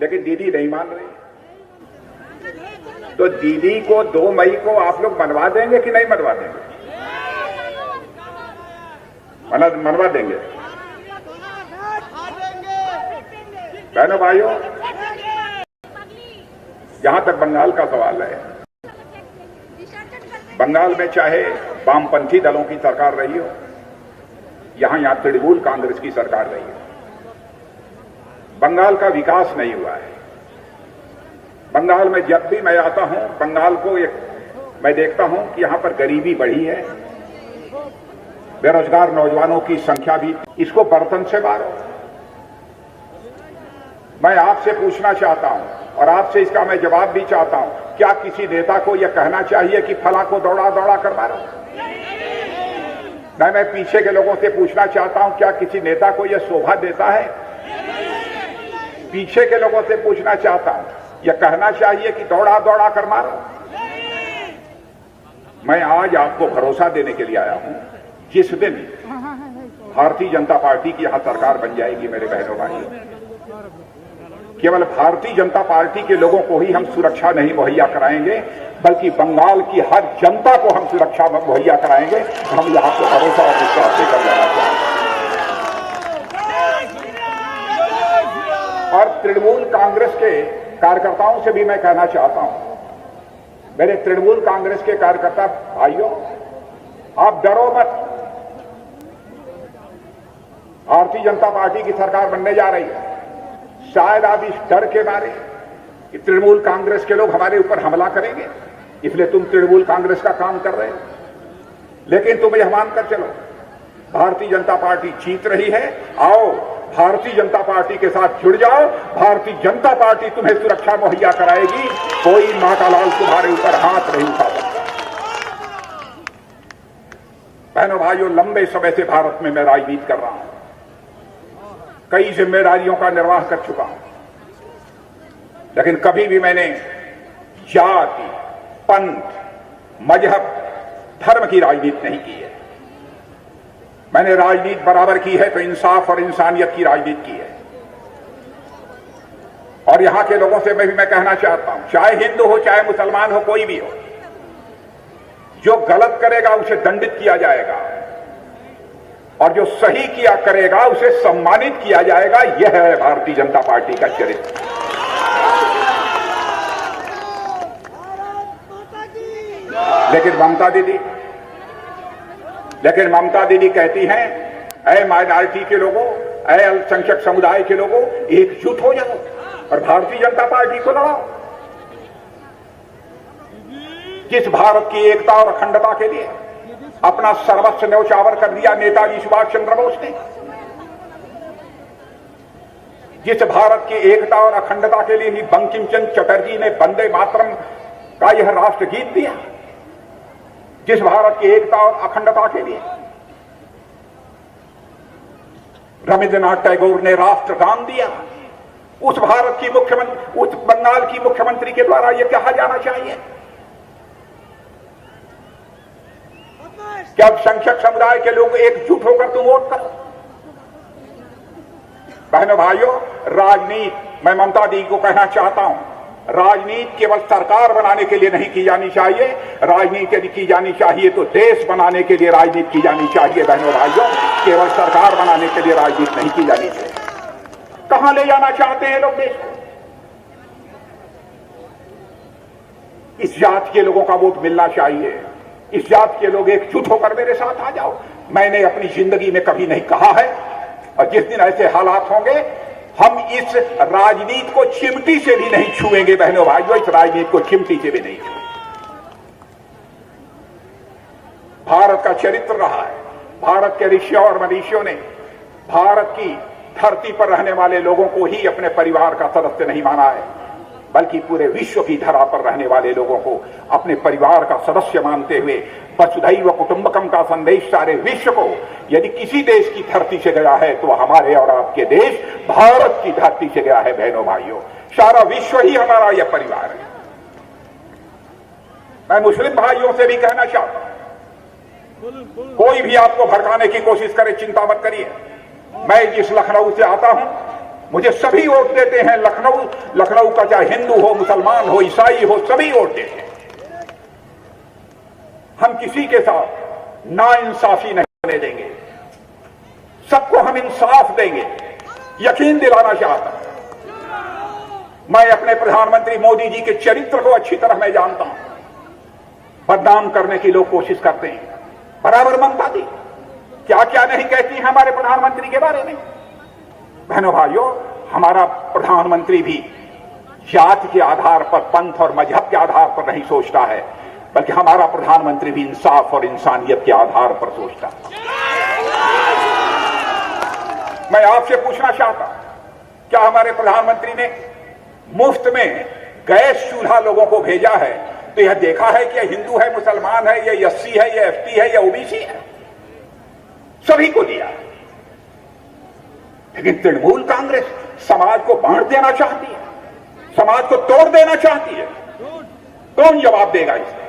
लेकिन दीदी नहीं मान रही। तो दीदी को 2 मई को आप लोग मनवा देंगे कि नहीं मनवा देंगे? मनवा देंगे। बहनों भाइयों, जहां तक बंगाल का सवाल है, बंगाल में चाहे वामपंथी दलों की सरकार रही हो, यहां तृणमूल कांग्रेस की सरकार रही है, बंगाल का विकास नहीं हुआ है। बंगाल में जब भी मैं आता हूं, बंगाल को मैं देखता हूं कि यहां पर गरीबी बढ़ी है, बेरोजगार नौजवानों की संख्या भी, इसको बर्तन से मारो। मैं आपसे पूछना चाहता हूं और आपसे इसका मैं जवाब भी चाहता हूं, क्या किसी नेता को यह कहना चाहिए कि फला को दौड़ा दौड़ा कर मारो? नहीं, मैं पीछे के लोगों से पूछना चाहता हूं, क्या किसी नेता को यह शोभा देता है? पीछे के लोगों से पूछना चाहता हूं, यह कहना चाहिए कि दौड़ा दौड़ा कर मारो? मैं आज आपको भरोसा देने के लिए आया हूं, जिस दिन भारतीय जनता पार्टी की यहां सरकार बन जाएगी, मेरे बहनों भाइयों, केवल भारतीय जनता पार्टी के लोगों को ही हम सुरक्षा नहीं मुहैया कराएंगे, बल्कि बंगाल की हर जनता को हम सुरक्षा मुहैया कराएंगे। हम यहां पर भरोसा और विश्वास देकर जाना चाहते हैं। और तृणमूल कांग्रेस के कार्यकर्ताओं से भी मैं कहना चाहता हूं, मेरे तृणमूल कांग्रेस के कार्यकर्ता भाइयों, आप डरो मत। भारतीय जनता पार्टी की सरकार बनने जा रही है। शायद आप इस डर के मारे कि तृणमूल कांग्रेस के लोग हमारे ऊपर हमला करेंगे, इसलिए तुम तृणमूल कांग्रेस का काम कर रहे हो। लेकिन तुम यह मानकर चलो, भारतीय जनता पार्टी जीत रही है। आओ, भारतीय जनता पार्टी के साथ जुड़ जाओ। भारतीय जनता पार्टी तुम्हें सुरक्षा मुहैया कराएगी। कोई मां का लाल तुम्हारे ऊपर हाथ नहीं उठा सकता। बहनों भाइयों, लंबे समय से भारत में मैं राजनीति कर रहा हूं, कई जिम्मेदारियों का निर्वाह कर चुका हूं, लेकिन कभी भी मैंने जाति, पंथ, मजहब, धर्म की राजनीति नहीं की है। मैंने राजनीति बराबर की है तो इंसाफ और इंसानियत की राजनीति की है। और यहां के लोगों से मैं कहना चाहता हूं, चाहे हिंदू हो, चाहे मुसलमान हो, कोई भी हो, जो गलत करेगा उसे दंडित किया जाएगा और जो सही किया करेगा उसे सम्मानित किया जाएगा। यह है भारतीय जनता पार्टी का चरित्र। लेकिन ममता दीदी कहती हैं, ऐ माइनॉरिटी के लोगों, ऐ अल्पसंख्यक समुदाय के लोगों, एकजुट हो जाओ और भारतीय जनता पार्टी को लड़ाओ। जिस भारत की एकता और अखंडता के लिए अपना सर्वस्व न्यौछावर कर दिया नेताजी सुभाष चंद्र बोस ने, जिस भारत की एकता और अखंडता के लिए ही बंकिम चंद्र चटर्जी ने वंदे मातरम का यह राष्ट्रगीत दिया, जिस भारत की एकता और अखंडता के लिए रविंद्रनाथ टैगोर ने राष्ट्रगान दिया, उस भारत की मुख्यमंत्री, उस बंगाल की मुख्यमंत्री के द्वारा यह कहा जाना चाहिए कि अल्पसंख्यक समुदाय के लोग एकजुट होकर तुम वोट करो। बहनों भाइयों, राजनीति, मैं ममता दीदी को कहना चाहता हूं, राजनीति केवल सरकार बनाने के लिए नहीं की जानी चाहिए। राजनीति यदि की जानी चाहिए तो देश बनाने के लिए राजनीति की जानी चाहिए। बहनों भाइयों, केवल सरकार बनाने के लिए राजनीति नहीं की जानी चाहिए। कहां ले जाना चाहते हैं लोग देश को? इस जात के लोगों का वोट मिलना चाहिए। इस जात के लोग एकजुट होकर मेरे साथ आ जाओ। मैंने अपनी जिंदगी में कभी नहीं कहा है, और जिस दिन ऐसे हालात होंगे हम इस राजनीति को चिमटी से भी नहीं छुएंगे। बहनों भाइयों, इस राजनीति को चिमटी से भी नहीं छुएंगे। भारत का चरित्र रहा है, भारत के ऋषियों और मनीषियों ने भारत की धरती पर रहने वाले लोगों को ही अपने परिवार का सदस्य नहीं माना है, बल्कि पूरे विश्व की धरा पर रहने वाले लोगों को अपने परिवार का सदस्य मानते हुए वसुधैव कुटुंबकम का संदेश सारे विश्व को यदि किसी देश की धरती से गया है तो हमारे और आपके देश भारत की धरती से गया है। बहनों भाइयों, सारा विश्व ही हमारा यह परिवार है। मैं मुस्लिम भाइयों से भी कहना चाहता हूं, कोई भी आपको भड़काने की कोशिश करे, चिंता मत करिए। मैं जिस लखनऊ से आता हूं, मुझे सभी वोट देते हैं। लखनऊ का चाहे हिंदू हो, मुसलमान हो, ईसाई हो, सभी वोट देते हैं। हम किसी के साथ नाइंसाफी नहीं होने देंगे, सबको हम इंसाफ देंगे। यकीन दिलाना चाहता हूं, मैं अपने प्रधानमंत्री मोदी जी के चरित्र को अच्छी तरह मैं जानता हूं। बदनाम करने की लोग कोशिश करते हैं। बराबर ममता दी क्या क्या नहीं कहती है हमारे प्रधानमंत्री के बारे में। बहनों भाइयों, हमारा प्रधानमंत्री भी जाति के आधार पर, पंथ और मजहब के आधार पर नहीं सोचता है, बल्कि हमारा प्रधानमंत्री भी इंसाफ और इंसानियत के आधार पर सोचता है। मैं आपसे पूछना चाहता हूं, क्या हमारे प्रधानमंत्री ने मुफ्त में गैस चूल्हा लोगों को भेजा है तो यह देखा है कि यह हिंदू है, मुसलमान है, यह एससी है, यह एसटी है, यह ओबीसी है? सभी को दिया। लेकिन तृणमूल कांग्रेस समाज को बांट देना चाहती है, समाज को तोड़ देना चाहती है। कौन जवाब देगा इसमें?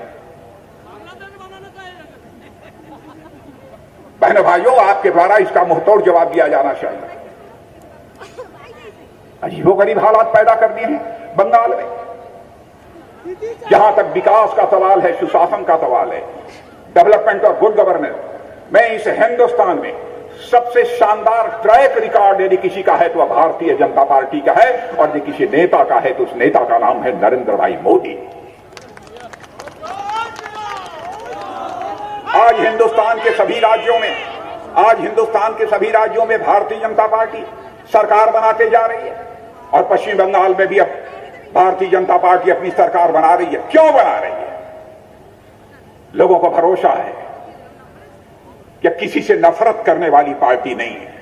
बहनों भाइयों, आपके द्वारा इसका मुंहतोड़ जवाब दिया जाना चाहिए। अजीबोगरीब हालात पैदा कर दिए हैं बंगाल में। जहां तक विकास का सवाल है, सुशासन का सवाल है, डेवलपमेंट और गुड गवर्नेंस, मैं इस हिंदुस्तान में सबसे शानदार ट्रैक रिकॉर्ड यदि किसी का है तो वह भारतीय जनता पार्टी का है, और यदि किसी नेता का है तो उस नेता का नाम है नरेंद्र भाई मोदी। आज हिंदुस्तान के सभी राज्यों में भारतीय जनता पार्टी सरकार बनाते जा रही है, और पश्चिम बंगाल में भी अब भारतीय जनता पार्टी अपनी सरकार बना रही है। क्यों बना रही है? लोगों को भरोसा है कि किसी से नफरत करने वाली पार्टी नहीं है,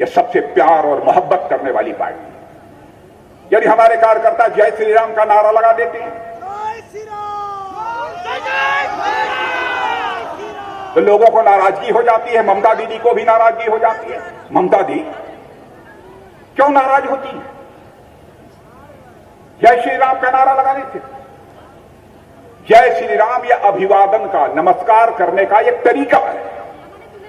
यह सबसे प्यार और मोहब्बत करने वाली पार्टी है। यदि हमारे कार्यकर्ता जय श्री राम का नारा लगा देते हैं तो लोगों को नाराजगी हो जाती है, ममता दीदी को भी नाराजगी हो जाती है। ममता दी क्यों नाराज होती है? जय श्री राम का नारा लगाने से। जय श्री राम यह अभिवादन का, नमस्कार करने का एक तरीका है।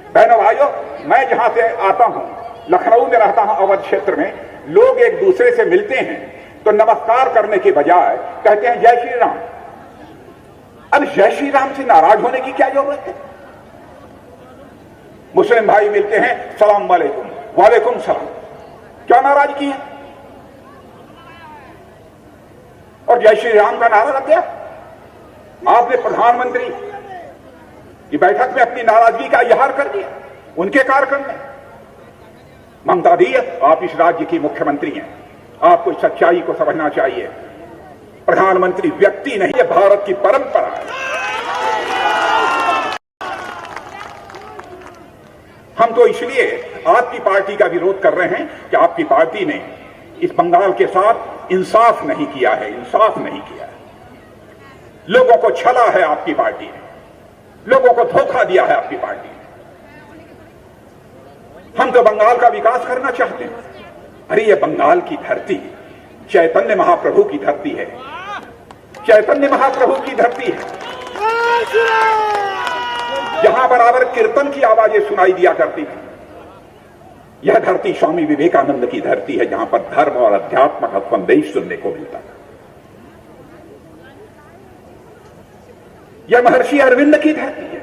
बहनों भाइयों, मैं जहां से आता हूं, लखनऊ में रहता हूं, अवध क्षेत्र में, लोग एक दूसरे से मिलते हैं तो नमस्कार करने के बजाय कहते हैं जय श्री राम। अब जय श्री राम से नाराज होने की क्या जरूरत है? मुस्लिम भाई मिलते हैं, सलाम वालेकुम, वालेकुम सलाम, क्या नाराजगी है? और जय श्री राम का नारा लग गया। आपने प्रधानमंत्री की बैठक में अपनी नाराजगी का इजहार कर दिया उनके कार्यक्रम में। ममता दी, आप इस राज्य की मुख्यमंत्री हैं, आपको सच्चाई को समझना चाहिए। प्रधानमंत्री व्यक्ति नहीं है, भारत की परंपरा है। हम तो इसलिए आपकी पार्टी का विरोध कर रहे हैं कि आपकी पार्टी ने इस बंगाल के साथ इंसाफ नहीं किया है, इंसाफ नहीं किया है। लोगों को छला है आपकी पार्टी ने, लोगों को धोखा दिया है आपकी पार्टी ने। हम तो बंगाल का विकास करना चाहते हैं। अरे ये बंगाल की धरती चैतन्य महाप्रभु की धरती है, चैतन्य महाप्रभु की धरती है, जहां बराबर कीर्तन की आवाजें सुनाई दिया करती थी। यह धरती स्वामी विवेकानंद की धरती है, जहां पर धर्म और अध्यात्म का संदेश सुनने को मिलता था। यह महर्षि अरविंद की धरती है।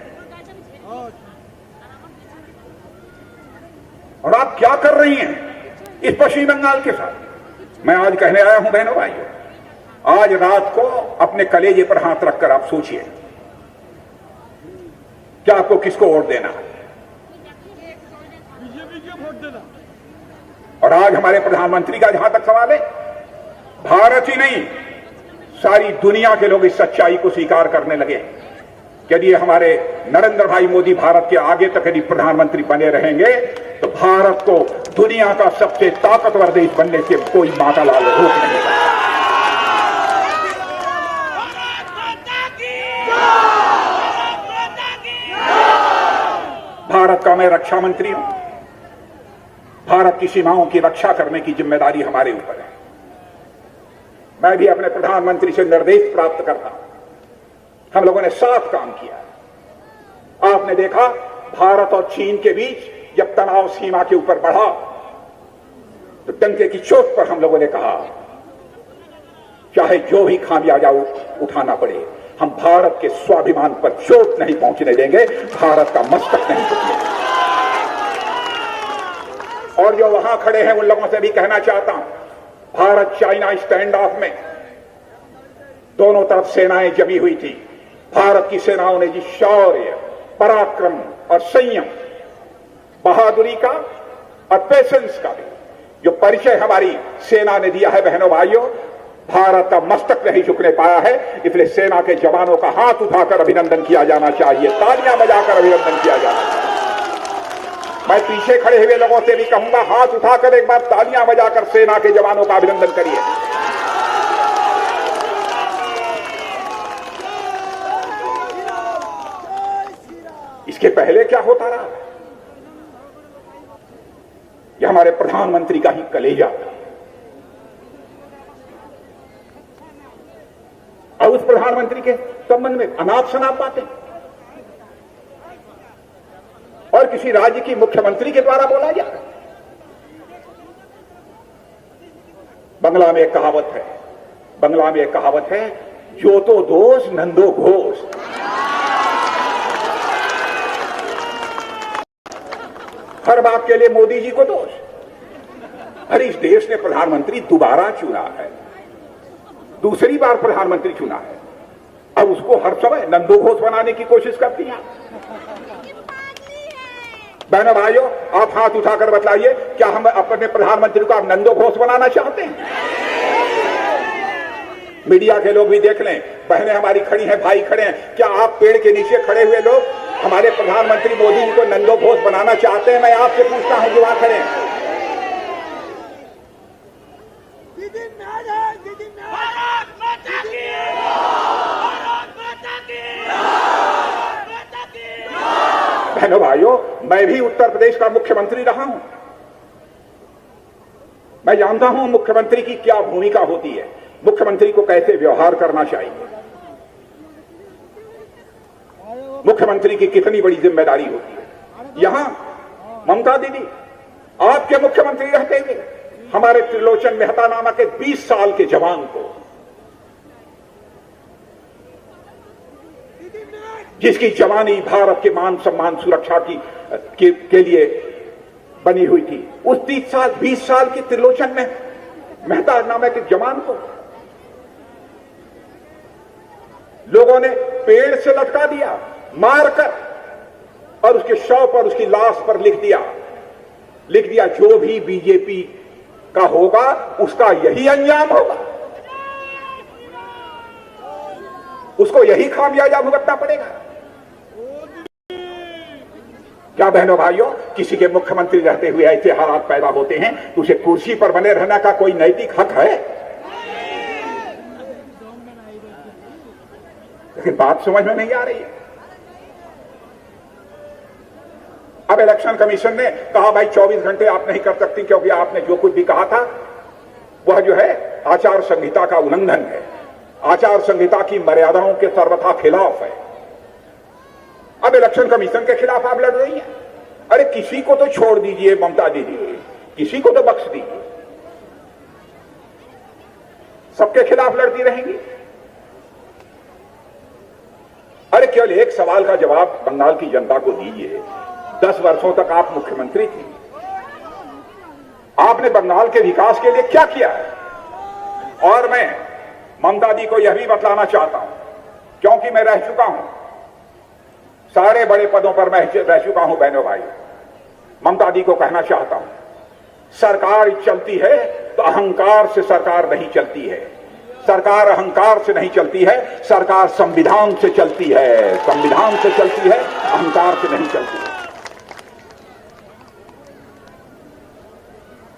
और आप क्या कर रही हैं इस पश्चिम बंगाल के साथ? मैं आज कहने आया हूं बहनों भाइयों, आज रात को अपने कलेजे पर हाथ रखकर आप सोचिए कि आपको किसको वोट देना है। और आज हमारे प्रधानमंत्री का जहां तक सवाल है, भारत ही नहीं सारी दुनिया के लोग इस सच्चाई को स्वीकार करने लगे कि यदि हमारे नरेंद्र भाई मोदी भारत के आगे तक यदि प्रधानमंत्री बने रहेंगे तो भारत को दुनिया का सबसे ताकतवर देश बनने से कोई मातालाल रोक नहीं सकता। भारत का मैं रक्षा मंत्री हूं। भारत की सीमाओं की रक्षा करने की जिम्मेदारी हमारे ऊपर है। मैं भी अपने प्रधानमंत्री से निर्देश प्राप्त करता हूं। हम लोगों ने साथ काम किया। आपने देखा भारत और चीन के बीच जब तनाव सीमा के ऊपर बढ़ा तो डंके की चोट पर हम लोगों ने कहा चाहे जो भी खामियाजा उठाना पड़े, हम भारत के स्वाभिमान पर चोट नहीं पहुंचने देंगे, भारत का मस्तक नहीं झुकने। और जो वहां खड़े हैं उन लोगों से भी कहना चाहता हूं, भारत चाइना स्टैंड ऑफ में दोनों तरफ सेनाएं जमी हुई थी। भारत की सेनाओं ने जिस शौर्य, पराक्रम और संयम, बहादुरी का और पेशेंस का भी जो परिचय हमारी सेना ने दिया है, बहनों भाइयों, भारत का मस्तक नहीं झुकने पाया है। इसलिए सेना के जवानों का हाथ उठाकर अभिनंदन किया जाना चाहिए, तालियां बजाकर अभिनंदन किया जाना चाहिए। मैं पीछे खड़े हुए लोगों से भी कहूंगा, हाथ उठाकर एक बार तालियां बजाकर सेना के जवानों का अभिनंदन करिए। इसके पहले क्या होता रहा, यह हमारे प्रधानमंत्री का ही कलेजा था। और उस प्रधानमंत्री के संबंध में अनाप शनाप बातें और किसी राज्य की मुख्यमंत्री के द्वारा बोला जा रहा है। बंगला में एक कहावत है, जो तो दोष नंदो घोष। हर बात के लिए मोदी जी को दोष। अरे इस देश ने प्रधानमंत्री दोबारा चुना है, दूसरी बार प्रधानमंत्री चुना है, अब उसको हर समय नंदो घोष बनाने की कोशिश करती हैं। बहनों भाइयों, आप हाथ उठाकर बतलाइए, क्या हम अपने प्रधानमंत्री को आप नंदो घोष बनाना चाहते हैं? मीडिया के लोग भी देख लें, बहनें हमारी खड़ी हैं, भाई खड़े हैं, क्या आप पेड़ के नीचे खड़े हुए लोग हमारे प्रधानमंत्री मोदी जी को नंदो घोष बनाना चाहते हैं? मैं आपसे पूछता हूं जो वहां खड़े हैं। बहनों भाइयों, मैं भी उत्तर प्रदेश का मुख्यमंत्री रहा हूं। मैं जानता हूं मुख्यमंत्री की क्या भूमिका होती है, मुख्यमंत्री को कैसे व्यवहार करना चाहिए, मुख्यमंत्री की कितनी बड़ी जिम्मेदारी होती है। यहां ममता दीदी आपके मुख्यमंत्री रहते हुए हमारे त्रिलोचन मेहता नामक एक 20 साल के जवान को, जिसकी जवानी भारत के मान सम्मान सुरक्षा के लिए बनी हुई थी, उस 20 साल के त्रिलोचन में मेहता नामक एक जवान को लोगों ने पेड़ से लटका दिया मारकर, और उसके शव पर, उसकी लाश पर लिख दिया जो भी बीजेपी का होगा उसका यही अंजाम होगा, उसको यही खामियाजा भुगतना पड़ेगा। क्या बहनों भाइयों, किसी के मुख्यमंत्री रहते हुए ऐसे हालात पैदा होते हैं तो उसे कुर्सी पर बने रहने का कोई नैतिक हक है? लेकिन बात समझ में नहीं आ रही है। अब इलेक्शन कमीशन ने कहा भाई 24 घंटे आप नहीं कर सकती, क्योंकि आपने जो कुछ भी कहा था वह जो है आचार संहिता का उल्लंघन है, आचार संहिता की मर्यादाओं के सर्वथा खिलाफ है। अब इलेक्शन कमीशन के खिलाफ आप लड़ रही हैं। अरे किसी को तो छोड़ दीजिए ममता दीदी, किसी को तो बख्श दीजिए, सबके खिलाफ लड़ती रहेंगी। अरे केवल एक सवाल का जवाब बंगाल की जनता को दीजिए, 10 वर्षों तक आप मुख्यमंत्री थी, आपने बंगाल के विकास के लिए क्या किया है? और मैं ममता दी को यह भी बतलाना चाहता हूं, क्योंकि मैं रह चुका हूं, सारे बड़े पदों पर मैं रह चुका हूं बहनों भाई, ममता दी को कहना चाहता हूं, सरकार चलती है तो अहंकार से सरकार नहीं चलती है, सरकार अहंकार से नहीं चलती है, सरकार संविधान से चलती है, संविधान से चलती है, अहंकार से नहीं चलती है।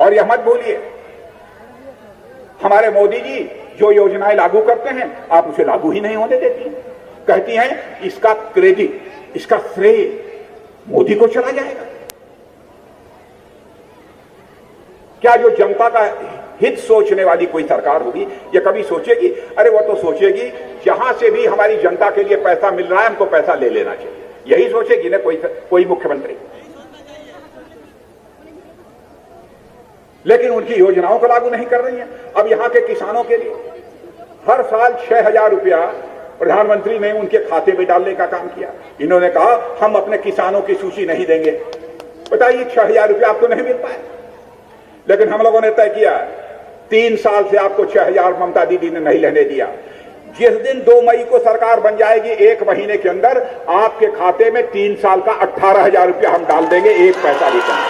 और यह मत बोलिए हमारे मोदी जी जो योजनाएं लागू करते हैं आप उसे लागू ही नहीं होने देती हैं, कहती हैं इसका क्रेडिट, इसका श्रेय मोदी को चला जाएगा। क्या जो जनता का हित सोचने वाली कोई सरकार होगी ये कभी सोचेगी? अरे वो तो सोचेगी जहां से भी हमारी जनता के लिए पैसा मिल रहा है हमको पैसा ले लेना चाहिए, यही सोचेगी ना कोई मुख्यमंत्री। लेकिन उनकी योजनाओं को लागू नहीं कर रही है। अब यहां के किसानों के लिए हर साल 6,000 रुपया प्रधानमंत्री ने उनके खाते में डालने का काम किया। इन्होंने कहा हम अपने किसानों की सूची नहीं देंगे। बताइए 6,000 रुपया आपको नहीं मिल पाए, लेकिन हम लोगों ने तय किया 3 साल से आपको 6,000 ममता दीदी ने नहीं लेने दिया। जिस दिन 2 मई को सरकार बन जाएगी, 1 महीने के अंदर आपके खाते में 3 साल का 18,000 रुपया हम डाल देंगे, 1 पैसा भी कम।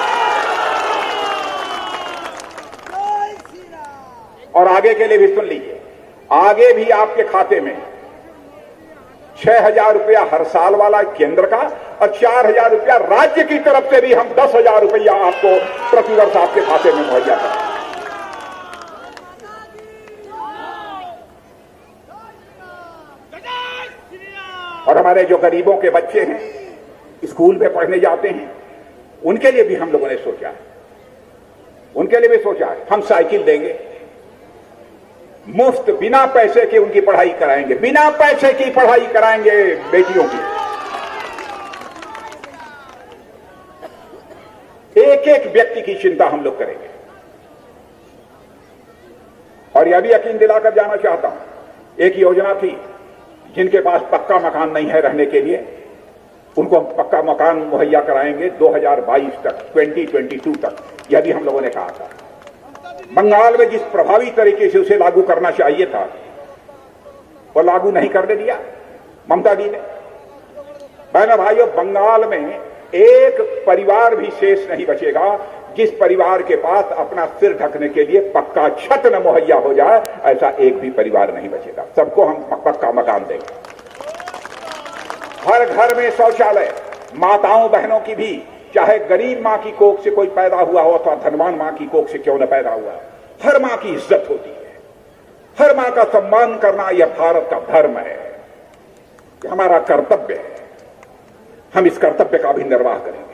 और आगे के लिए भी सुन लीजिए, आगे भी आपके खाते में 6,000 रुपया हर साल वाला केंद्र का और 4,000 रुपया राज्य की तरफ से भी हम 10,000 रुपया आपको प्रतिवर्ष आपके खाते में मुहैया करें। और हमारे जो गरीबों के बच्चे हैं, स्कूल में पढ़ने जाते हैं, उनके लिए भी हम लोगों ने सोचा है, उनके लिए भी सोचा है हम साइकिल देंगे, मुफ्त बिना पैसे के उनकी पढ़ाई कराएंगे, बिना पैसे की पढ़ाई कराएंगे बेटियों की। एक एक व्यक्ति की चिंता हम लोग करेंगे। और यह भी यकीन दिलाकर जाना चाहता हूं, एक योजना थी जिनके पास पक्का मकान नहीं है रहने के लिए, उनको हम पक्का मकान मुहैया कराएंगे 2022 तक, 2022 तक। यह भी हम लोगों ने कहा था। बंगाल में जिस प्रभावी तरीके से उसे लागू करना चाहिए था, वो लागू नहीं करने दिया ममता दी ने। बहनों भाइयों, बंगाल में एक परिवार भी शेष नहीं बचेगा जिस परिवार के पास अपना सिर ढकने के लिए पक्का छत न मुहैया हो जाए, ऐसा एक भी परिवार नहीं बचेगा। सबको हम पक्का मकान देंगे। हर घर में शौचालय, माताओं बहनों की भी, चाहे गरीब मां की कोख से कोई पैदा हुआ हो अथवा धनवान मां की कोख से क्यों न पैदा हुआ, हर मां की इज्जत होती है। हर मां का सम्मान करना यह भारत का धर्म है, यह हमारा कर्तव्य है। हम इस कर्तव्य का भी निर्वाह करेंगे।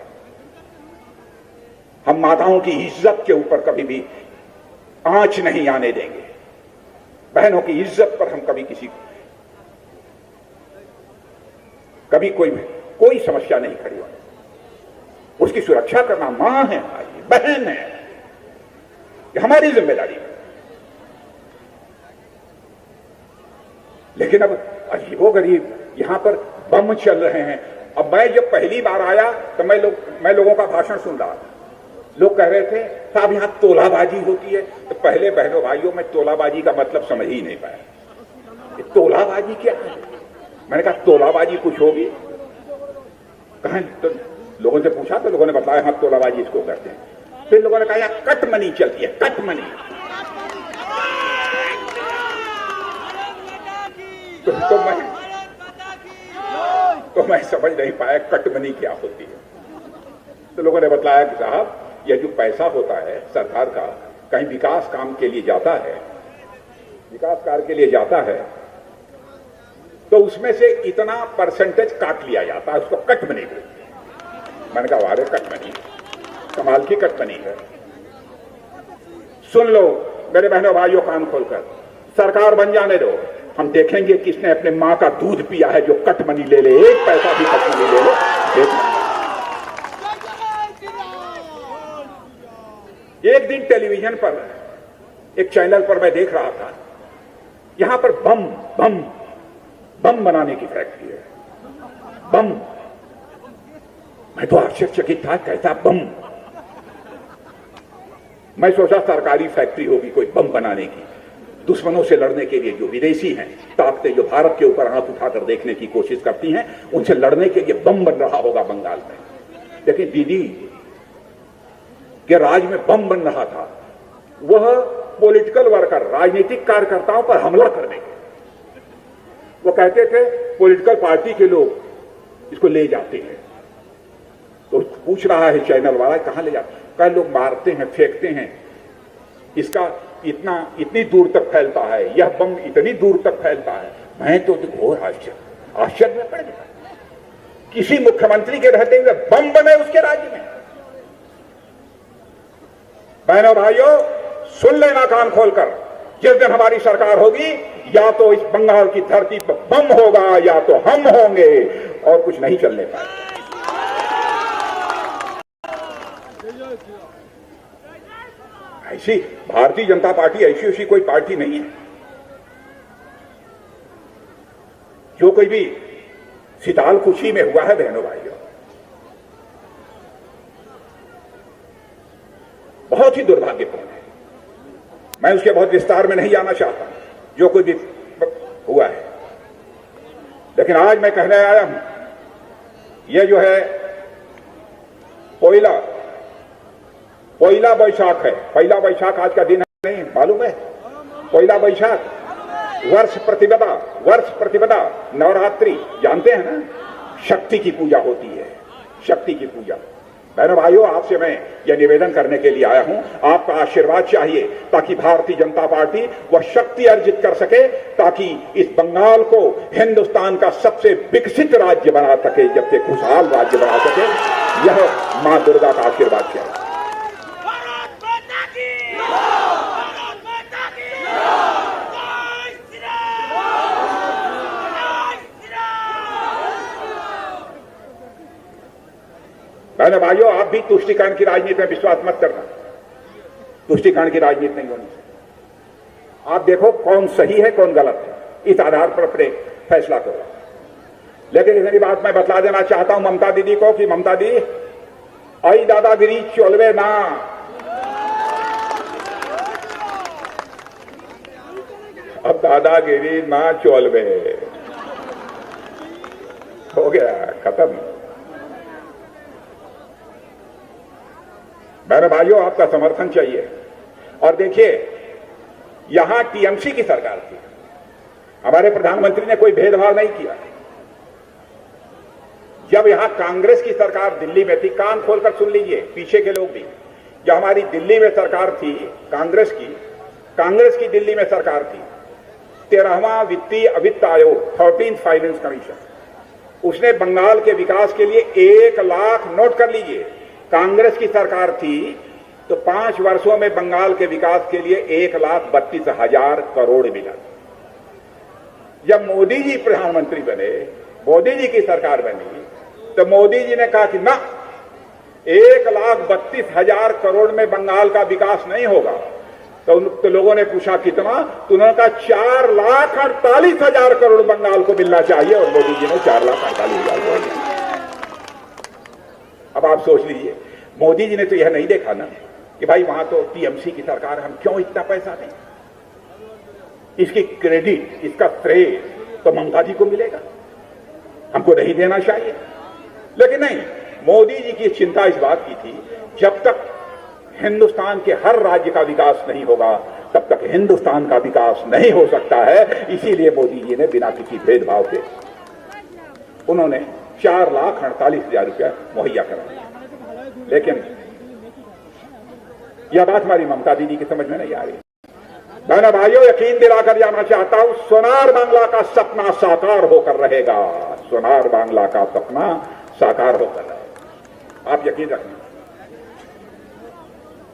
हम माताओं की इज्जत के ऊपर कभी भी आंच नहीं आने देंगे। बहनों की इज्जत पर हम कभी कोई समस्या नहीं खड़ी होगी। उसकी सुरक्षा करना मां है, भाई बहन है, ये हमारी जिम्मेदारी है। लेकिन अब अजीबोगरीब यहां पर बम चल रहे हैं। अब मैं जब पहली बार आया तो मैं लोगों का भाषण सुन रहा था। लोग कह रहे थे साहब यहां तोलाबाजी होती है। तो पहले बहनों भाइयों में तोलाबाजी का मतलब समझ ही नहीं पाया। तोलाबाजी क्या है? मैंने कहा तोलाबाजी कुछ होगी। कहा तो लोगों से पूछा तो लोगों ने बताया हाँ तोलाबाजी इसको कहते हैं। फिर लोगों ने कहा यार कट मनी चलती है, कट मनी। तो मैं समझ नहीं पाया कट मनी क्या होती है। तो लोगों ने बताया कि साहब यह जो पैसा होता है सरकार का, कहीं विकास काम के लिए जाता है, विकास कार्य के लिए जाता है, तो उसमें से इतना परसेंटेज काट लिया जाता है, उसको कट मनी बोलते हैं। मैंने कहा वारे कट मनी, कमाल की कट मनी है। सुन लो मेरे बहनों भाइयों, कान खोलकर, सरकार बन जाने दो, हम देखेंगे किसने अपने मां का दूध पिया है जो कट मनी ले ले, एक पैसा भी कट मनी ले लो। एक दिन टेलीविजन पर एक चैनल पर मैं देख रहा था, यहां पर बम बनाने की फैक्ट्री है। बम, मैं तो आश्चर्यचकित था, कैसा बम। मैं सोचा सरकारी फैक्ट्री होगी कोई बम बनाने की, दुश्मनों से लड़ने के लिए। जो विदेशी हैं ताकतें जो भारत के ऊपर हाथ उठाकर देखने की कोशिश करती हैं, उनसे लड़ने के लिए बम बन रहा होगा बंगाल में। लेकिन दीदी के राज में बम बन रहा था, वह पॉलिटिकल वर्कर, राजनीतिक कार्यकर्ताओं पर हमला करने के। वो कहते थे पॉलिटिकल पार्टी के लोग इसको ले जाते हैं। तो पूछ रहा है चैनल वाला कहां ले जाते? कई लोग मारते हैं, फेंकते हैं, इसका इतनी दूर तक फैलता है, यह बम इतनी दूर तक फैलता है। मैं तो घोर आश्चर्य में पड़ गया। किसी मुख्यमंत्री के रहते हुए बम बने उसके राज्य में। बहनों भाइयों, सुन लेना कान खोलकर, जिस दिन हमारी सरकार होगी, या तो इस बंगाल की धरती पर बम होगा या तो हम होंगे, और कुछ नहीं चलने पाएगा। ऐसी भारतीय जनता पार्टी ऐसी ऐसी कोई पार्टी नहीं है जो कोई भी सितालकुची में हुआ है। बहनों भाइयों, बहुत ही दुर्भाग्यपूर्ण है। मैं उसके बहुत विस्तार में नहीं जाना चाहता जो कोई भी हुआ है, लेकिन आज मैं कहने आया हूं, यह जो है पोइला बैसाख है। पहला बैसाख आज का दिन है, नहीं मालूम है? पोइला बैसाख वर्ष प्रतिपदा नवरात्रि जानते हैं ना? शक्ति की पूजा होती है, शक्ति की पूजा। बहनों भाइयों, आपसे मैं यह निवेदन करने के लिए आया हूं, आपका आशीर्वाद चाहिए ताकि भारतीय जनता पार्टी वह शक्ति अर्जित कर सके, ताकि इस बंगाल को हिंदुस्तान का सबसे विकसित राज्य बना सके, जबसे खुशहाल राज्य बना सके। यह मां दुर्गा का आशीर्वाद चाहिए। बहनों भाइयों, आप भी तुष्टीकरण की राजनीति में विश्वास मत करना। तुष्टीकरण की राजनीति नहीं होनी चाहिए। आप देखो कौन सही है कौन गलत है, इस आधार पर अपने फैसला करो। लेकिन इतनी बात मैं बतला देना चाहता हूं ममता दीदी को कि ममता दी आई दादागिरी चलवे ना। अब दादागिरी ना चलवे, हो गया, खत्म। मेरे भाइयों, आपका समर्थन चाहिए। और देखिए, यहां टीएमसी की सरकार थी, हमारे प्रधानमंत्री ने कोई भेदभाव नहीं किया। जब यहां कांग्रेस की सरकार दिल्ली में थी, कान खोलकर सुन लीजिए पीछे के लोग भी, जब हमारी दिल्ली में सरकार थी कांग्रेस की दिल्ली में सरकार थी, 13वां वित्त आयोग 13th फाइनेंस कमीशन, उसने बंगाल के विकास के लिए 1 लाख, नोट कर लीजिए, कांग्रेस की सरकार थी तो 5 वर्षों में बंगाल के विकास के लिए 1,32,000 करोड़ मिला। जब मोदी जी प्रधानमंत्री बने, मोदी जी की सरकार बनी, तो मोदी जी ने कहा कि ना, 1,32,000 करोड़ में बंगाल का विकास नहीं होगा। तो लोगों ने पूछा कितना, तो उन्होंने कहा 4,48,000 करोड़ बंगाल को मिलना चाहिए, और मोदी जी ने 4,48,000 करोड़। अब आप सोच लीजिए, मोदी जी ने तो यह नहीं देखा ना कि भाई वहां तो टीएमसी की सरकार, हम क्यों इतना पैसा दें। इसकी क्रेडिट, इसका श्रेय तो ममता जी को मिलेगा, हमको नहीं देना चाहिए। लेकिन नहीं, मोदी जी की चिंता इस बात की थी, जब तक हिंदुस्तान के हर राज्य का विकास नहीं होगा तब तक हिंदुस्तान का विकास नहीं हो सकता है। इसीलिए मोदी जी ने बिना किसी भेदभाव के उन्होंने 4,48,000 रुपया मुहैया करा दिया। लेकिन यह बात हमारी ममता दीदी की समझ में नहीं आ रही। बहनों भाइयों, यकीन दिलाकर जाना चाहता हूं, सोनार बांग्ला का सपना साकार होकर रहेगा। सोनार बांग्ला का सपना साकार होकर रहेगा, आप यकीन रखना।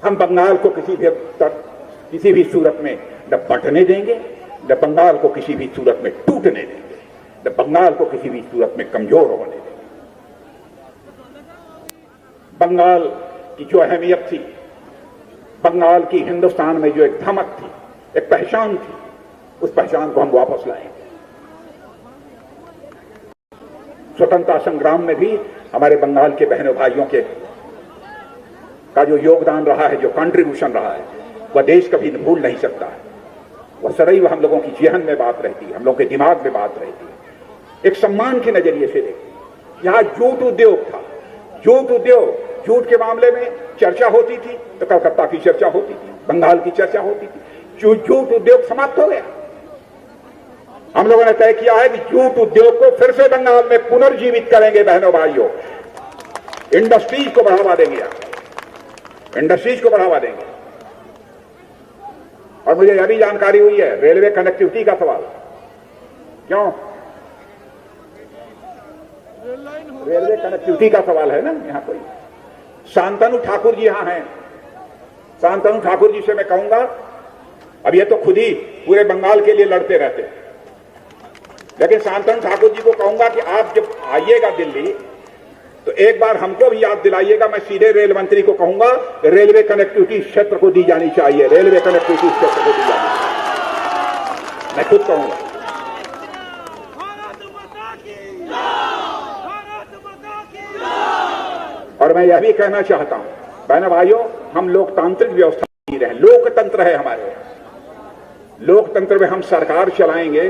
हम बंगाल को किसी भी सूरत में न बंटने देंगे, न बंगाल को किसी भी सूरत में टूटने देंगे, न बंगाल को किसी भी सूरत में कमजोर होने देंगे। बंगाल की जो अहमियत थी, बंगाल की हिंदुस्तान में जो एक धमक थी, एक पहचान थी, उस पहचान को हम वापस लाएंगे। स्वतंत्रता संग्राम में भी हमारे बंगाल के बहनों भाइयों के का जो योगदान रहा है, जो कंट्रीब्यूशन रहा है, वह देश कभी भूल नहीं सकता है। वह सदैव हम लोगों की जेहन में बात रहती है, हम लोगों के दिमाग में बात रहती है। एक सम्मान के नजरिए से देखिए, यहां जूट उद्योग था, जूट उद्योग, जूट के मामले में चर्चा होती थी तो कलकत्ता की चर्चा होती थी, बंगाल की चर्चा होती थी। जूट उद्योग समाप्त हो गया। हम लोगों ने तय किया है कि जूट उद्योग को फिर से बंगाल में पुनर्जीवित करेंगे। बहनों भाइयों, इंडस्ट्रीज को बढ़ावा देंगे, इंडस्ट्रीज को बढ़ावा देंगे। और मुझे यह भी जानकारी हुई है, रेलवे कनेक्टिविटी का सवाल, क्यों रेलवे कनेक्टिविटी का सवाल है ना यहां कोई। शांतनु ठाकुर जी यहां हैं, शांतनु ठाकुर जी से मैं कहूंगा, अब ये तो खुद ही पूरे बंगाल के लिए लड़ते रहते हैं, लेकिन शांतनु ठाकुर जी को कहूंगा कि आप जब आइएगा दिल्ली तो एक बार हमको भी याद दिलाइएगा। मैं सीधे रेल मंत्री को कहूंगा, रेलवे कनेक्टिविटी क्षेत्र को दी जानी चाहिए, रेलवे कनेक्टिविटी क्षेत्र को दी जानी चाहिए, मैं खुद कहूंगा। और मैं यह भी कहना चाहता हूं, बहनों भाइयों, हम लोकतांत्रिक व्यवस्था जी रहे हैं, लोकतंत्र है हमारे। लोकतंत्र में हम सरकार चलाएंगे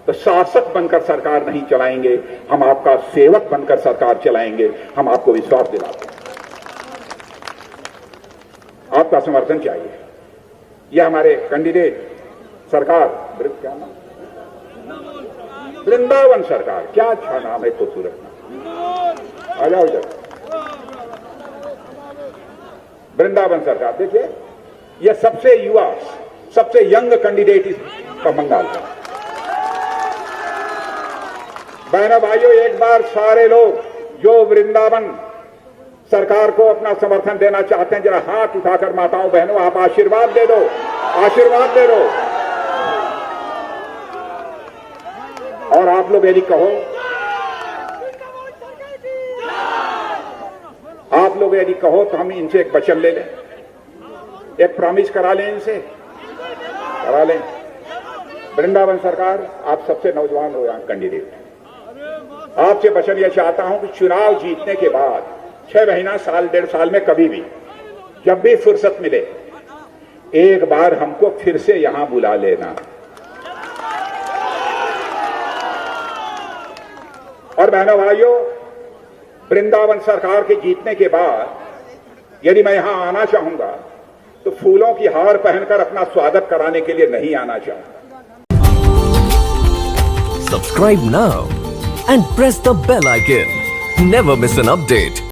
तो शासक बनकर सरकार नहीं चलाएंगे, हम आपका सेवक बनकर सरकार चलाएंगे। हम आपको विश्वास दिलाते हैं, आपका समर्थन चाहिए। यह हमारे कैंडिडेट सरकार, क्या नाम, वृंदावन सरकार, क्या अच्छा नाम है, खूबसूरत नाम। आ जाओ इधर, वृंदावन सरकार। देखिए, यह सबसे युवा, सबसे यंग कैंडिडेट इस बंगाल का। बहनों भाइयों, एक बार सारे लोग जो वृंदावन सरकार को अपना समर्थन देना चाहते हैं, जरा हाथ उठाकर माताओं बहनों आप आशीर्वाद दे दो, आशीर्वाद दे दो। और आप लोग यदि कहो, आप लोग यदि कहो तो हम इनसे एक वचन ले लें, एक प्रॉमिस करा लें, इनसे करा लें। वृंदावन सरकार, आप सबसे नौजवान हो यहाँ कैंडिडेट, आपसे वचन यह चाहता हूं कि चुनाव जीतने के बाद 6 महीना, साल, 1.5 साल में कभी भी, जब भी फुर्सत मिले, एक बार हमको फिर से यहां बुला लेना। और बहनों भाइयों, वृंदावन सरकार के जीतने के बाद यदि मैं यहां आना चाहूंगा तो फूलों की हार पहनकर अपना स्वागत कराने के लिए नहीं आना चाहूंगा। Subscribe now and press the bell icon. Never miss an update.